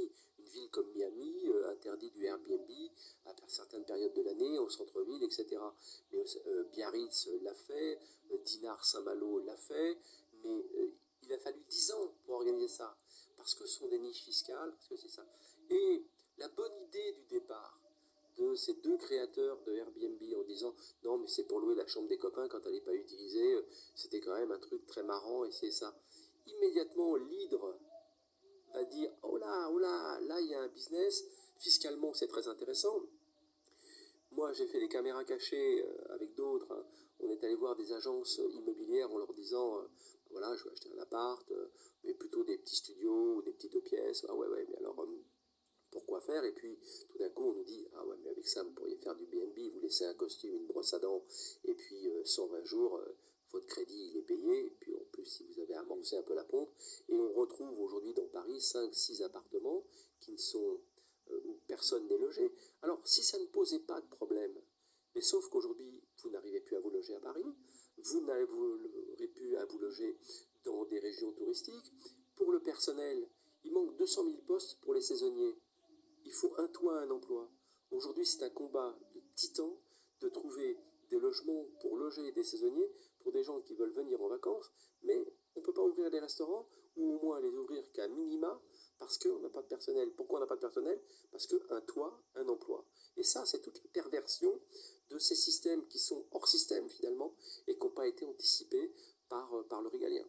Miami. Une ville comme Miami interdit du Airbnb à certaines périodes de l'année, au centre-ville, etc. Mais Biarritz l'a fait, Dinard Saint-Malo l'a fait, mais il a fallu 10 ans pour organiser ça, parce que ce sont des niches fiscales, parce que c'est ça. Et la bonne idée du départ de ces deux créateurs de Airbnb en disant non mais c'est pour louer la chambre des copains quand elle n'est pas utilisée, c'était quand même un truc très marrant et c'est ça. Immédiatement l'hydre va dire oh là, là il y a un business, fiscalement c'est très intéressant. Moi j'ai fait des caméras cachées avec d'autres, hein. On est allé voir des agences immobilières en leur disant voilà je vais acheter un appart, mais plutôt des petits studios ou des petites 2 pièces. Ah ouais mais alors pourquoi faire? Et puis tout d'un coup on nous dit ah ouais mais avec ça vous pourriez faire du BNB, vous laissez un costume, une brosse à dents et puis 120 jours votre crédit il est payé, et puis en plus si vous avez amorcé un peu la pompe, et on retrouve aujourd'hui dans Paris 5-6 appartements qui ne sont où personne n'est logé. Alors si ça ne posait pas de problème, mais sauf qu'aujourd'hui vous n'arrivez plus à vous loger à Paris, vous n'arrivez plus à vous loger dans des régions touristiques, pour le personnel il manque 200 000 postes pour les saisonniers. Il faut un toit, un emploi. Aujourd'hui, c'est un combat de titan de trouver des logements pour loger des saisonniers, pour des gens qui veulent venir en vacances, mais on ne peut pas ouvrir des restaurants, ou au moins les ouvrir qu'à minima, parce qu'on n'a pas de personnel. Pourquoi on n'a pas de personnel? Parce qu'un toit, un emploi. Et ça, c'est toute la perversion de ces systèmes qui sont hors système finalement, et qui n'ont pas été anticipés par le régalien.